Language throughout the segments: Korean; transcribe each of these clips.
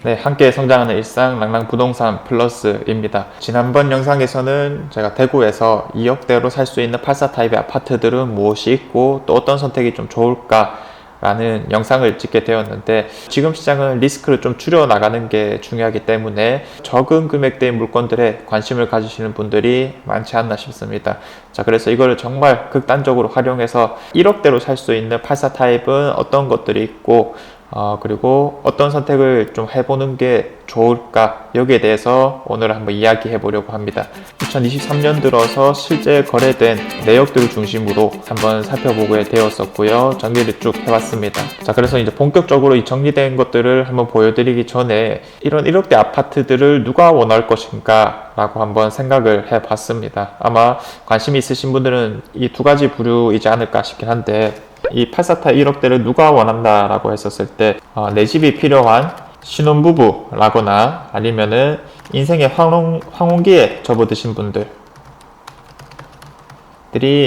네, 함께 성장하는 일상 랑랑부동산 플러스입니다. 지난번 영상에서는 제가 대구에서 2억대로 살 수 있는 84 타입의 아파트들은 무엇이 있고 또 어떤 선택이 좀 좋을까 라는 영상을 찍게 되었는데, 지금 시장은 리스크를 좀 줄여 나가는 게 중요하기 때문에 적은 금액대의 물건들에 관심을 가지시는 분들이 많지 않나 싶습니다. 자, 그래서 이거를 정말 극단적으로 활용해서 1억대로 살 수 있는 84 타입은 어떤 것들이 있고 그리고 어떤 선택을 좀 해보는 게 좋을까, 여기에 대해서 오늘 한번 이야기해 보려고 합니다. 2023년 들어서 실제 거래된 내역들을 중심으로 한번 살펴보게 되었었고요. 정리를 쭉 해봤습니다. 자, 그래서 이제 본격적으로 이 정리된 것들을 한번 보여드리기 전에 이런 1억대 아파트들을 누가 원할 것인가 라고 한번 생각을 해봤습니다. 아마 관심이 있으신 분들은 이 두 가지 부류이지 않을까 싶긴 한데, 이 84타 1억대를 누가 원한다 라고 했었을 때 내 집이 필요한 신혼부부라거나 아니면은 인생의 황혼기에 접어드신 분들이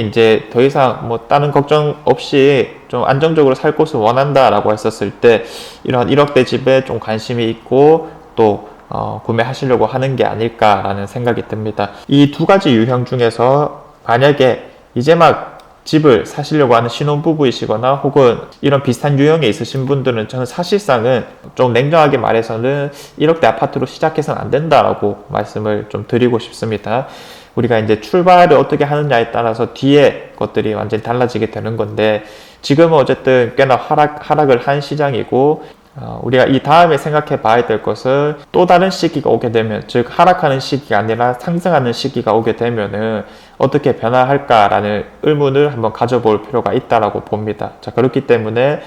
이제 더 이상 뭐 다른 걱정 없이 좀 안정적으로 살 곳을 원한다 라고 했었을 때, 이런 1억대 집에 좀 관심이 있고 또 구매하시려고 하는 게 아닐까라는 생각이 듭니다. 이 두 가지 유형 중에서 만약에 이제 막 집을 사시려고 하는 신혼부부이시거나 혹은 이런 비슷한 유형에 있으신 분들은 저는 사실상은 좀 냉정하게 말해서는 1억대 아파트로 시작해서는 안 된다라고 말씀을 좀 드리고 싶습니다. 우리가 이제 출발을 어떻게 하느냐에 따라서 뒤에 것들이 완전히 달라지게 되는 건데, 지금은 어쨌든 꽤나 하락을 한 시장이고, 우리가 이 다음에 생각해 봐야 될 것은 또 다른 시기가 오게 되면, 즉 하락하는 시기가 아니라 상승하는 시기가 오게 되면은 어떻게 변화할까라는 의문을 한번 가져볼 필요가 있다라고 봅니다. 자, 그렇기 때문에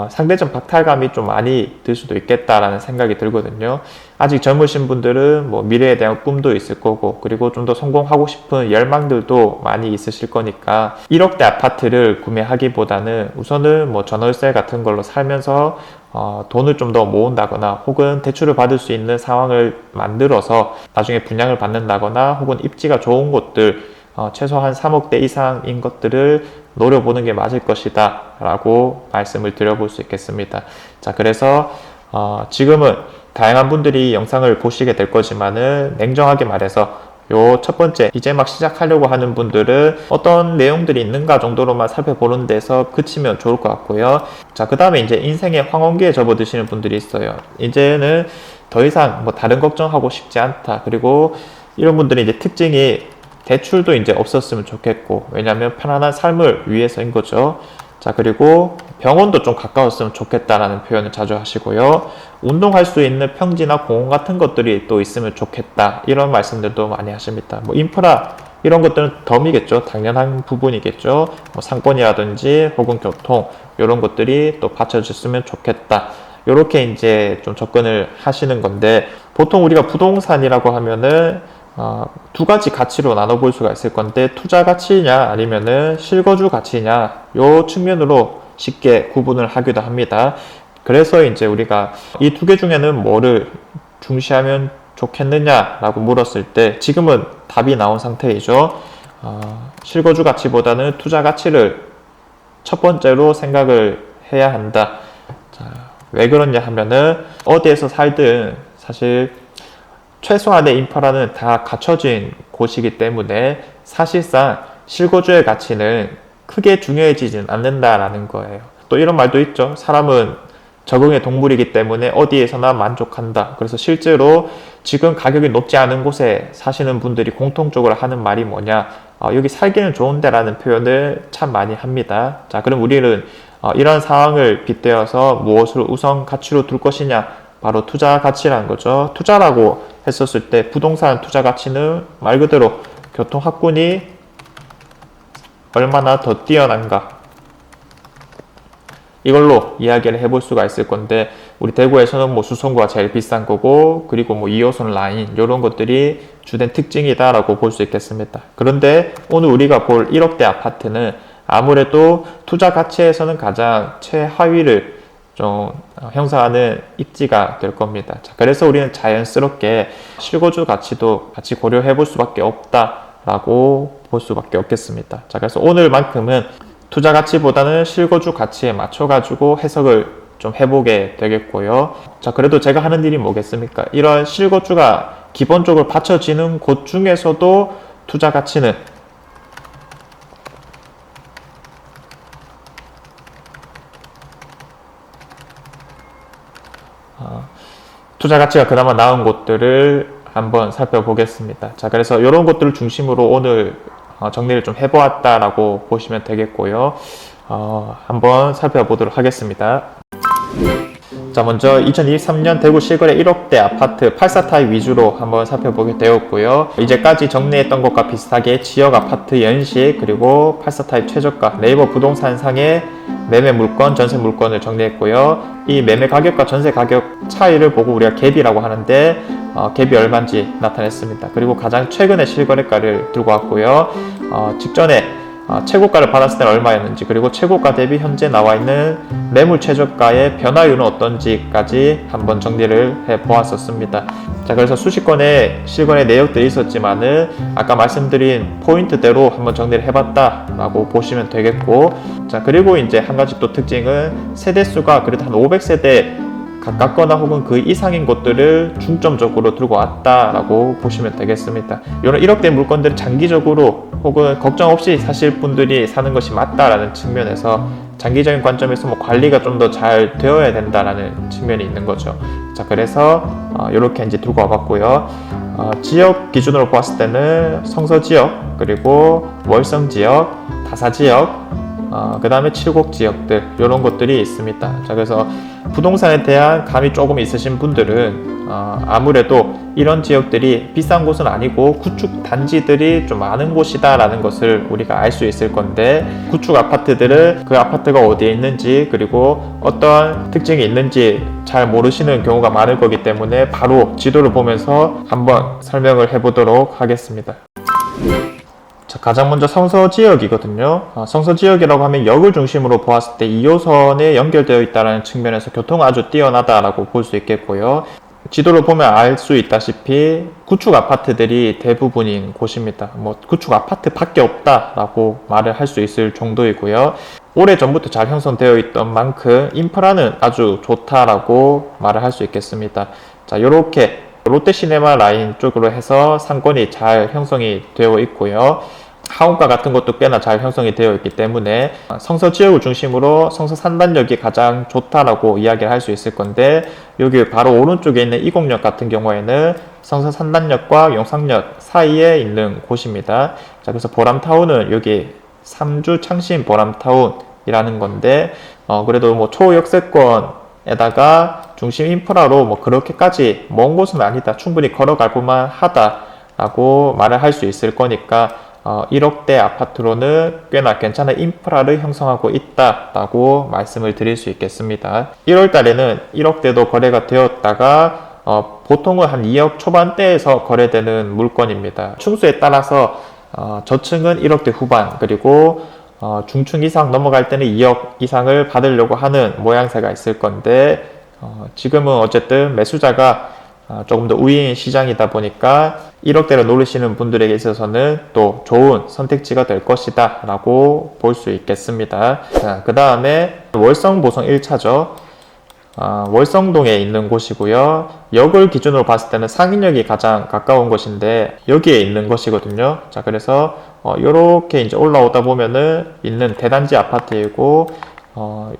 상대적 박탈감이 좀 많이 들 수도 있겠다라는 생각이 들거든요. 아직 젊으신 분들은 뭐 미래에 대한 꿈도 있을 거고, 그리고 좀 더 성공하고 싶은 열망들도 많이 있으실 거니까 1억대 아파트를 구매하기보다는 우선은 뭐 전월세 같은 걸로 살면서 돈을 좀 더 모은다거나 혹은 대출을 받을 수 있는 상황을 만들어서 나중에 분양을 받는다거나 혹은 입지가 좋은 곳들, 최소한 3억대 이상인 것들을 노려보는 게 맞을 것이다 라고 말씀을 드려볼 수 있겠습니다. 자, 그래서 지금은 다양한 분들이 영상을 보시게 될 거지만은 냉정하게 말해서 요 첫 번째, 이제 막 시작하려고 하는 분들은 어떤 내용들이 있는가 정도로만 살펴보는 데서 그치면 좋을 것 같고요. 자, 그 다음에 이제 인생의 황혼기에 접어드시는 분들이 있어요. 이제는 더 이상 뭐 다른 걱정하고 싶지 않다. 그리고 이런 분들이 이제 특징이 대출도 이제 없었으면 좋겠고, 왜냐하면 편안한 삶을 위해서인 거죠. 자, 그리고 병원도 좀 가까웠으면 좋겠다라는 표현을 자주 하시고요. 운동할 수 있는 평지나 공원 같은 것들이 또 있으면 좋겠다, 이런 말씀들도 많이 하십니다. 뭐 인프라 이런 것들은 덤이겠죠. 당연한 부분이겠죠. 뭐 상권이라든지 혹은 교통 이런 것들이 또 받쳐줬으면 좋겠다. 이렇게 이제 좀 접근을 하시는 건데, 보통 우리가 부동산이라고 하면은 두 가지 가치로 나눠볼 수가 있을 건데, 투자 가치냐 아니면은 실거주 가치냐, 요 측면으로 쉽게 구분을 하기도 합니다. 그래서 이제 우리가 이 두 개 중에는 뭐를 중시하면 좋겠느냐라고 물었을 때 지금은 답이 나온 상태이죠. 실거주 가치보다는 투자 가치를 첫 번째로 생각을 해야 한다. 자, 왜 그러냐 하면은 어디에서 살든 사실 최소한의 인프라는 다 갖춰진 곳이기 때문에 사실상 실거주의 가치는 크게 중요해지진 않는다라는 거예요. 또 이런 말도 있죠. 사람은 적응의 동물이기 때문에 어디에서나 만족한다. 그래서 실제로 지금 가격이 높지 않은 곳에 사시는 분들이 공통적으로 하는 말이 뭐냐, 여기 살기는 좋은데 라는 표현을 참 많이 합니다. 자, 그럼 우리는 이런 상황을 빗대어서 무엇을 우선 가치로 둘 것이냐, 바로 투자 가치라는 거죠. 투자라고 했었을 때 부동산 투자 가치는 말 그대로 교통합군이 얼마나 더 뛰어난가, 이걸로 이야기를 해볼 수가 있을 건데, 우리 대구에서는 뭐 수성구가 제일 비싼 거고, 그리고 뭐 2호선 라인 이런 것들이 주된 특징이다라고 볼 수 있겠습니다. 그런데 오늘 우리가 볼 1억대 아파트는 아무래도 투자 가치에서는 가장 최하위를 좀 형성하는 입지가 될 겁니다. 자, 그래서 우리는 자연스럽게 실거주 가치도 같이 고려해 볼 수밖에 없다라고 볼 수밖에 없겠습니다. 자, 그래서 오늘만큼은 투자 가치보다는 실거주 가치에 맞춰 가지고 해석을 좀 해보게 되겠고요. 자, 그래도 제가 하는 일이 뭐겠습니까? 이런 실거주가 기본적으로 받쳐지는 곳 중에서도 투자 가치는 투자 가치가 그나마 나은 곳들을 한번 살펴보겠습니다. 자, 그래서 이런 것들을 중심으로 오늘 정리를 좀 해보았다라고 보시면 되겠고요. 한번 살펴보도록 하겠습니다. 자, 먼저 2023년 대구 실거래 1억대 아파트 84 타입 위주로 한번 살펴보게 되었고요. 이제까지 정리했던 것과 비슷하게 지역 아파트 연식 그리고 84 타입 최저가 네이버 부동산상의 매매 물건, 전세 물건을 정리했고요. 이 매매 가격과 전세 가격 차이를 보고 우리가 갭이라고 하는데 갭이 얼마인지 나타냈습니다. 그리고 가장 최근의 실거래가를 들고 왔고요. 직전에 최고가를 받았을 때는 얼마였는지, 그리고 최고가 대비 현재 나와 있는 매물 최저가의 변화율은 어떤지까지 한번 정리를 해 보았었습니다. 자, 그래서 수십 건의 실거래 내역들이 있었지만은 아까 말씀드린 포인트대로 한번 정리를 해봤다라고 보시면 되겠고, 자, 그리고 이제 한 가지 또 특징은 세대수가 그래도 한 500세대 가깝거나 혹은 그 이상인 곳들을 중점적으로 들고 왔다라고 보시면 되겠습니다. 이런 1억대 물건들을 장기적으로 혹은 걱정 없이 사실 분들이 사는 것이 맞다라는 측면에서 장기적인 관점에서 관리가 좀 더 잘 되어야 된다라는 측면이 있는 거죠. 자, 그래서 이렇게 이제 들고 와봤고요. 지역 기준으로 보았을 때는 성서 지역, 그리고 월성 지역, 다사 지역, 그 다음에 칠곡 지역들, 이런 것들이 있습니다. 자, 그래서 부동산에 대한 감이 조금 있으신 분들은 아무래도 이런 지역들이 비싼 곳은 아니고 구축 단지들이 좀 많은 곳이다 라는 것을 우리가 알 수 있을 건데, 구축 아파트들을 그 아파트가 어디에 있는지 그리고 어떤 특징이 있는지 잘 모르시는 경우가 많을 거기 때문에 바로 지도를 보면서 한번 설명을 해보도록 하겠습니다. 자, 가장 먼저 성서지역이거든요. 성서지역이라고 하면 역을 중심으로 보았을 때 2호선에 연결되어 있다는 측면에서 교통이 아주 뛰어나다라고 볼 수 있겠고요. 지도를 보면 알 수 있다시피 구축 아파트들이 대부분인 곳입니다. 구축 아파트 밖에 없다라고 말을 할 수 있을 정도이고요. 오래전부터 잘 형성되어 있던 만큼 인프라는 아주 좋다라고 말을 할 수 있겠습니다. 자, 요렇게 롯데시네마 라인 쪽으로 해서 상권이 잘 형성이 되어 있고요. 하원가 같은 것도 꽤나 잘 형성이 되어 있기 때문에 성서 지역을 중심으로 성서 산단역이 가장 좋다라고 이야기를 할 수 있을 건데, 여기 바로 오른쪽에 있는 이곡역 같은 경우에는 성서 산단역과 용상역 사이에 있는 곳입니다. 자, 그래서 보람타운은 여기 삼주 창신 보람타운이라는 건데, 그래도 초역세권 에다가 중심 인프라로 그렇게까지 먼 곳은 아니다, 충분히 걸어갈 만만 하다라고 말을 할 수 있을 거니까 1억대 아파트로는 꽤나 괜찮은 인프라를 형성하고 있다라고 말씀을 드릴 수 있겠습니다. 1월 달에는 1억대도 거래가 되었다가 보통은 한 2억 초반대에서 거래되는 물건입니다. 층수에 따라서 저층은 1억대 후반, 그리고 중층 이상 넘어갈 때는 2억 이상을 받으려고 하는 모양새가 있을 건데, 지금은 어쨌든 매수자가 조금 더 우위인 시장이다 보니까 1억대를 노리시는 분들에게 있어서는 또 좋은 선택지가 될 것이다 라고 볼 수 있겠습니다. 그 다음에 월성 보성 1차죠. 월성동에 있는 곳이고요. 역을 기준으로 봤을 때는 상인역이 가장 가까운 곳인데 여기에 있는 것이거든요. 자, 그래서 요렇게 이제 올라오다 보면은 있는 대단지 아파트이고,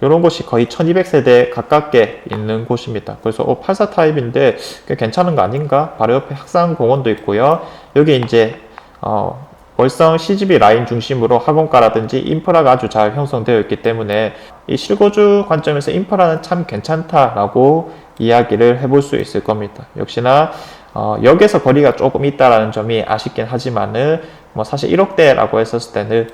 요런 곳이 거의 1200세대 가깝게 있는 곳입니다. 그래서 84 타입인데 꽤 괜찮은 거 아닌가? 바로 옆에 학산공원도 있고요. 여기 이제 월성 CGV 라인 중심으로 학원가라든지 인프라가 아주 잘 형성되어 있기 때문에 이 실거주 관점에서 인프라는 참 괜찮다라고 이야기를 해볼 수 있을 겁니다. 역시나 역에서 거리가 조금 있다라는 점이 아쉽긴 하지만은 사실 1억대라고 했었을 때는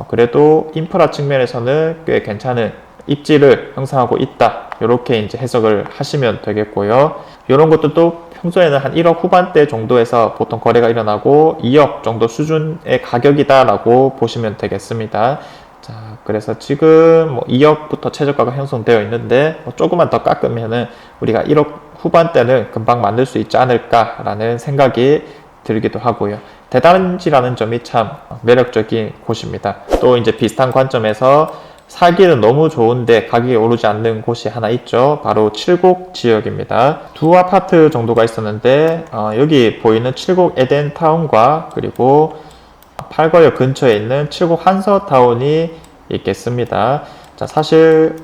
그래도 인프라 측면에서는 꽤 괜찮은 입지를 형성하고 있다, 이렇게 이제 해석을 하시면 되겠고요. 이런 것들도 평소에는 한 1억 후반대 정도에서 보통 거래가 일어나고 2억 정도 수준의 가격이다라고 보시면 되겠습니다. 자, 그래서 지금 2억부터 최저가가 형성되어 있는데 조금만 더 깎으면은 우리가 1억 후반대는 금방 만들 수 있지 않을까라는 생각이 들기도 하고요. 대단지라는 점이 참 매력적인 곳입니다. 또 이제 비슷한 관점에서 살기는 너무 좋은데 가격이 오르지 않는 곳이 하나 있죠. 바로 칠곡 지역입니다. 두 아파트 정도가 있었는데 여기 보이는 칠곡 에덴타운과 그리고 팔거역 근처에 있는 칠곡 한서타운이 있겠습니다. 자, 사실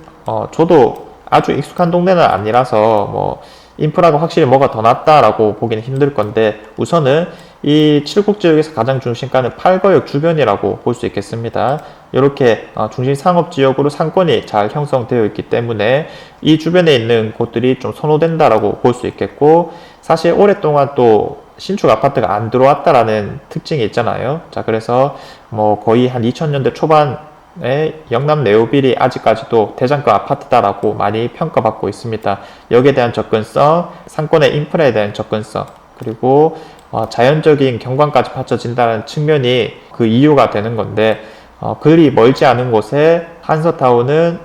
저도 아주 익숙한 동네는 아니라서 뭐 인프라가 확실히 뭐가 더 낫다라고 보기는 힘들 건데, 우선은 이 칠곡 지역에서 가장 중심가는 팔거역 주변이라고 볼 수 있겠습니다. 이렇게 중심 상업 지역으로 상권이 잘 형성되어 있기 때문에 이 주변에 있는 곳들이 좀 선호된다라고 볼 수 있겠고, 사실 오랫동안 또 신축 아파트가 안 들어왔다라는 특징이 있잖아요. 자, 그래서 뭐 거의 한 2000년대 초반 영남 네오빌이 아직까지도 대장급 아파트다라고 많이 평가받고 있습니다. 여기에 대한 접근성, 상권의 인프라에 대한 접근성, 그리고 자연적인 경관까지 받쳐진다는 측면이 그 이유가 되는 건데, 그리 멀지 않은 곳에 한서타운은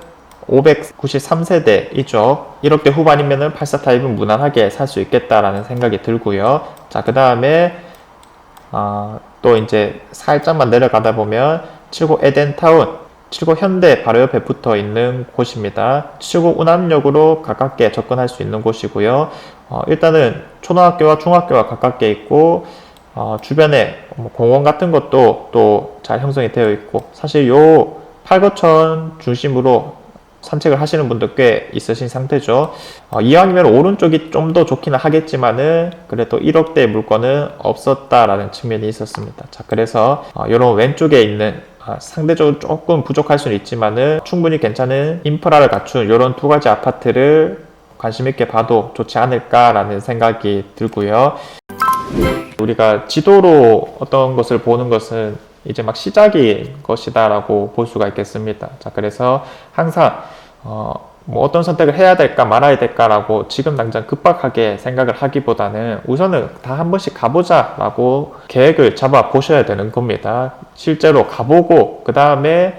593세대이죠. 1억대 후반이면은 84타입은 무난하게 살 수 있겠다라는 생각이 들고요. 자, 그 다음에 또 이제 살짝만 내려가다 보면 칠곡 에덴타운, 칠곡 현대 바로 옆에 붙어 있는 곳입니다. 칠곡 운암역으로 가깝게 접근할 수 있는 곳이고요. 일단은 초등학교와 중학교가 가깝게 있고, 주변에 공원 같은 것도 또 잘 형성이 되어 있고, 사실 요 팔거천 중심으로 산책을 하시는 분들 꽤 있으신 상태죠. 이왕이면 오른쪽이 좀 더 좋기는 하겠지만은 그래도 1억대 물건은 없었다라는 측면이 있었습니다. 자, 그래서 이런 왼쪽에 있는 상대적으로 조금 부족할 수는 있지만은 충분히 괜찮은 인프라를 갖춘 이런 두 가지 아파트를 관심 있게 봐도 좋지 않을까라는 생각이 들고요. 우리가 지도로 어떤 것을 보는 것은 이제 막 시작인 것이다라고 볼 수가 있겠습니다. 자, 그래서 항상 뭐 어떤 선택을 해야 될까 말아야 될까라고 지금 당장 급박하게 생각을 하기보다는 우선은 다 한 번씩 가보자라고 계획을 잡아 보셔야 되는 겁니다. 실제로 가보고 그 다음에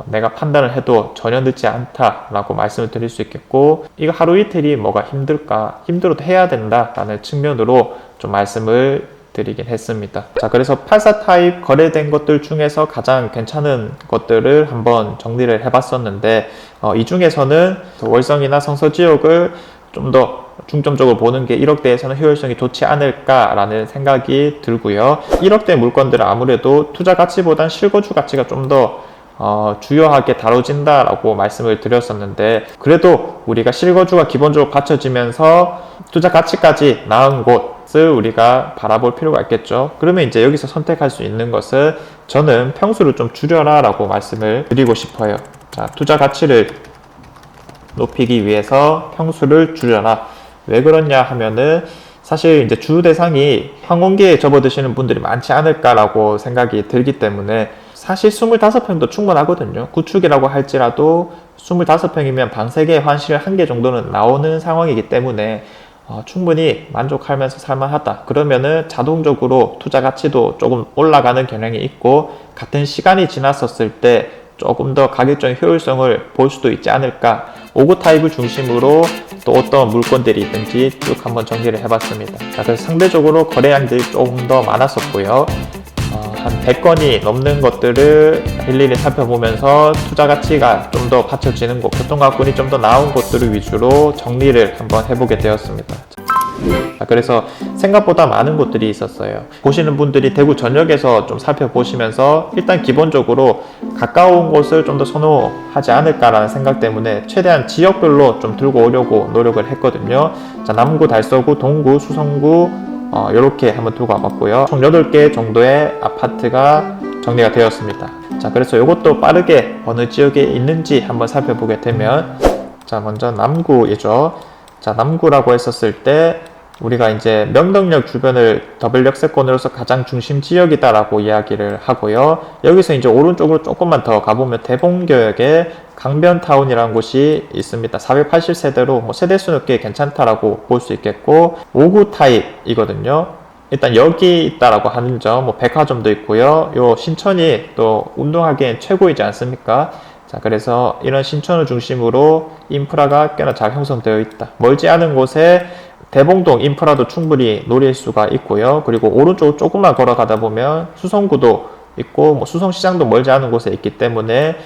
내가 판단을 해도 전혀 늦지 않다라고 말씀을 드릴 수 있겠고, 이거 하루 이틀이 뭐가 힘들까? 힘들어도 해야 된다라는 측면으로 좀 말씀을 드리긴 했습니다. 자, 그래서 84 타입 거래된 것들 중에서 가장 괜찮은 것들을 한번 정리를 해봤었는데, 이 중에서는 월성이나 성서 지역을 좀 더 중점적으로 보는 게 1억대에서는 효율성이 좋지 않을까라는 생각이 들고요. 1억대 물건들은 아무래도 투자 가치보단 실거주 가치가 좀 더 주요하게 다뤄진다라고 말씀을 드렸었는데, 그래도 우리가 실거주가 기본적으로 받쳐지면서 투자 가치까지 나은 곳을 우리가 바라볼 필요가 있겠죠. 그러면 이제 여기서 선택할 수 있는 것은 저는 평수를 좀 줄여라 라고 말씀을 드리고 싶어요. 자, 투자 가치를 높이기 위해서 평수를 줄여라. 왜 그러냐 하면은 사실 이제 주 대상이 항공기에 접어드시는 분들이 많지 않을까라고 생각이 들기 때문에, 사실 25평도 충분하거든요. 구축이라고 할지라도 25평이면 방 3개, 환실 1개 정도는 나오는 상황이기 때문에 충분히 만족하면서 살만하다. 그러면은 자동적으로 투자 가치도 조금 올라가는 경향이 있고, 같은 시간이 지났었을 때 조금 더 가격적인 효율성을 볼 수도 있지 않을까. 5구 타입을 중심으로 또 어떤 물건들이 있든지 쭉 한번 정리를 해봤습니다. 자, 그래서 상대적으로 거래량들이 조금 더 많았었고요. 한 100건이 넘는 것들을 일일이 살펴보면서 투자 가치가 좀 더 받쳐지는 곳, 교통가격이 좀 더 나은 곳들을 위주로 정리를 한번 해보게 되었습니다. 그래서 생각보다 많은 곳들이 있었어요. 보시는 분들이 대구 전역에서 좀 살펴보시면서 일단 기본적으로 가까운 곳을 좀 더 선호하지 않을까라는 생각 때문에 최대한 지역별로 좀 들고 오려고 노력을 했거든요. 자, 남구, 달서구, 동구, 수성구 이렇게 한번 들고 와봤고요. 총 8개 정도의 아파트가 정리가 되었습니다. 자, 그래서 이것도 빠르게 어느 지역에 있는지 한번 살펴보게 되면, 자, 먼저 남구이죠. 자, 남구라고 했었을 때 우리가 이제 명덕역 주변을 더블 역세권으로서 가장 중심 지역이다라고 이야기를 하고요. 여기서 이제 오른쪽으로 조금만 더 가보면 대봉교역에 강변타운이라는 곳이 있습니다. 480세대로 뭐 세대수는 꽤 괜찮다라고 볼 수 있겠고, 5구 타입이거든요. 일단 여기 있다라고 하는 점, 뭐 백화점도 있고요. 요 신천이 또 운동하기엔 최고이지 않습니까? 자, 그래서 이런 신천을 중심으로 인프라가 꽤나 잘 형성되어 있다. 멀지 않은 곳에 대봉동 인프라도 충분히 노릴 수가 있고요. 그리고 오른쪽 조금만 걸어가다 보면 수성구도 있고, 뭐 수성시장도 멀지 않은 곳에 있기 때문에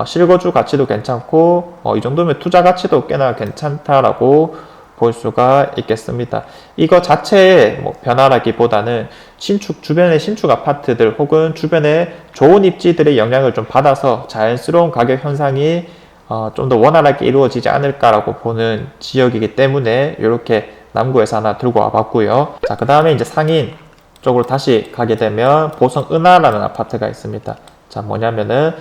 실거주 가치도 괜찮고 이 정도면 투자 가치도 꽤나 괜찮다라고 볼 수가 있겠습니다. 이거 자체의 뭐 변화라기보다는 주변의 신축 아파트들 혹은 주변의 좋은 입지들의 영향을 좀 받아서 자연스러운 가격 현상이 좀 더 원활하게 이루어지지 않을까라고 보는 지역이기 때문에 이렇게 남구에서 하나 들고 와봤고요. 자, 그 다음에 이제 상인 쪽으로 다시 가게 되면 보성 은하라는 아파트가 있습니다. 자, 뭐냐면은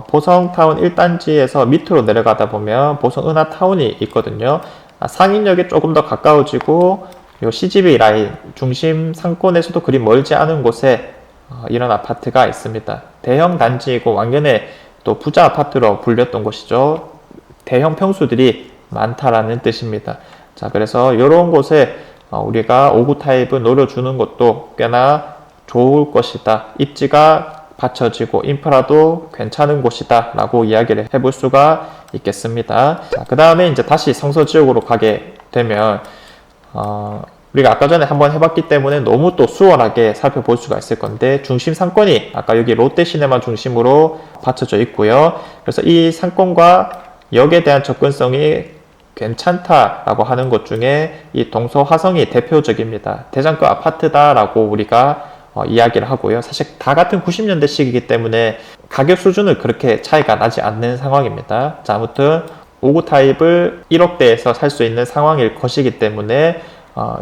보성타운 1단지에서 밑으로 내려가다 보면 보성 은하타운이 있거든요. 상인역에 조금 더 가까워지고 요 CGV 라인 중심 상권에서도 그리 멀지 않은 곳에 이런 아파트가 있습니다. 대형 단지이고 왕년에 또 부자 아파트로 불렸던 곳이죠. 대형 평수들이 많다라는 뜻입니다. 자, 그래서 이런 곳에 우리가 5구 타입을 노려주는 것도 꽤나 좋을 것이다. 입지가 받쳐지고 인프라도 괜찮은 곳이다 라고 이야기를 해볼 수가 있겠습니다. 자, 그 다음에 이제 다시 성서 지역으로 가게 되면 우리가 아까 전에 한번 해봤기 때문에 너무 또 수월하게 살펴볼 수가 있을 건데, 중심 상권이 아까 여기 롯데시네마 중심으로 받쳐져 있고요. 그래서 이 상권과 역에 대한 접근성이 괜찮다라고 하는 것 중에 이 동서화성이 대표적입니다. 대장급 아파트다라고 우리가 이야기를 하고요. 사실 다 같은 90년대식이기 때문에 가격 수준은 그렇게 차이가 나지 않는 상황입니다. 자, 아무튼 5구 타입을 1억대에서 살 수 있는 상황일 것이기 때문에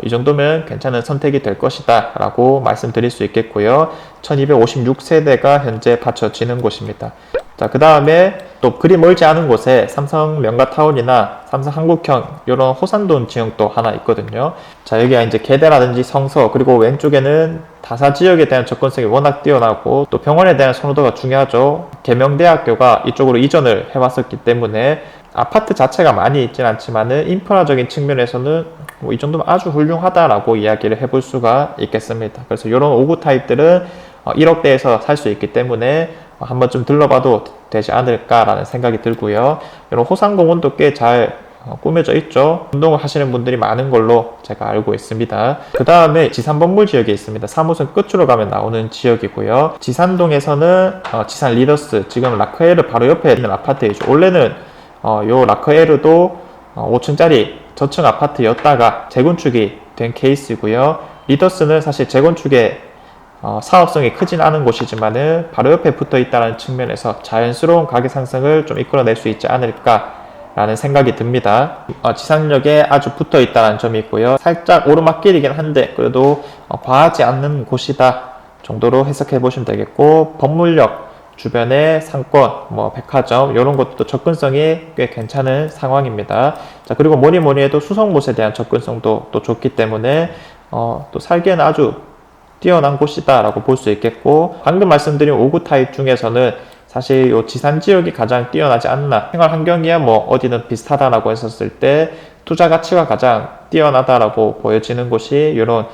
이 정도면 괜찮은 선택이 될 것이다 라고 말씀드릴 수 있겠고요. 1256세대가 현재 받쳐지는 곳입니다. 자, 그 다음에 또 그리 멀지 않은 곳에 삼성 명가타운이나 삼성 한국형 이런 호산동 지역도 하나 있거든요. 자, 여기가 이제 계대라든지 성서, 그리고 왼쪽에는 다사 지역에 대한 접근성이 워낙 뛰어나고 또 병원에 대한 선호도가 중요하죠. 계명대학교가 이쪽으로 이전을 해왔었기 때문에 아파트 자체가 많이 있진 않지만은 인프라적인 측면에서는 이 정도면 아주 훌륭하다라고 이야기를 해볼 수가 있겠습니다. 그래서 이런 5구 타입들은 1억대에서 살 수 있기 때문에 한 번쯤 들러봐도 되지 않을까라는 생각이 들고요. 이런 호산공원도 꽤 잘 꾸며져 있죠. 운동을 하시는 분들이 많은 걸로 제가 알고 있습니다. 그 다음에 지산범물 지역에 있습니다. 3호선 끝으로 가면 나오는 지역이고요. 지산동에서는 지산 리더스, 지금 라크에르 바로 옆에 있는 아파트이죠. 원래는 요 라크에르도 5층짜리 저층 아파트였다가 재건축이 된 케이스고요. 리더스는 사실 재건축에 사업성이 크진 않은 곳이지만은 바로 옆에 붙어 있다는 측면에서 자연스러운 가격 상승을 좀 이끌어낼 수 있지 않을까라는 생각이 듭니다. 지상역에 아주 붙어 있다는 점이 있고요. 살짝 오르막길이긴 한데 그래도 과하지 않는 곳이다 정도로 해석해 보시면 되겠고, 법물역 주변의 상권, 백화점 이런 것도 접근성이 꽤 괜찮은 상황입니다. 자, 그리고 뭐니 해도 수성못에 대한 접근성도 또 좋기 때문에 또 살기에는 아주 뛰어난 곳이다 라고 볼 수 있겠고, 방금 말씀드린 5구 타입 중에서는 사실 요 지산 지역이 가장 뛰어나지 않나, 생활 환경이야 어디든 비슷하다라고 했었을 때 투자 가치가 가장 뛰어나다라고 보여지는 곳이 이런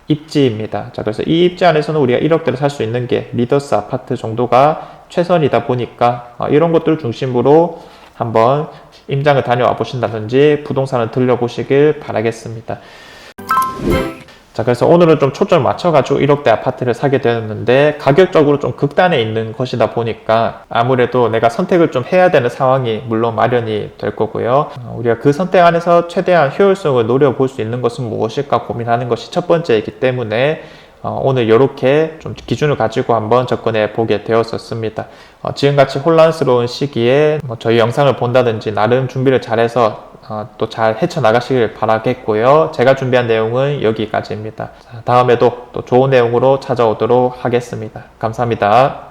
입지입니다. 자, 그래서 이 입지 안에서는 우리가 1억대를 살 수 있는 게 리더스 아파트 정도가 최선이다 보니까 이런 것들을 중심으로 한번 임장을 다녀와 보신다든지 부동산을 들려보시길 바라겠습니다. 자, 그래서 오늘은 좀 초점을 맞춰가지고 1억대 아파트를 사게 되었는데, 가격적으로 좀 극단에 있는 것이다 보니까 아무래도 내가 선택을 좀 해야 되는 상황이 물론 마련이 될 거고요. 우리가 그 선택 안에서 최대한 효율성을 노려볼 수 있는 것은 무엇일까 고민하는 것이 첫 번째이기 때문에 오늘 이렇게 좀 기준을 가지고 한번 접근해 보게 되었었습니다. 지금같이 혼란스러운 시기에 저희 영상을 본다든지 나름 준비를 잘해서 또 잘 헤쳐나가시길 바라겠고요. 제가 준비한 내용은 여기까지입니다. 다음에도 또 좋은 내용으로 찾아오도록 하겠습니다. 감사합니다.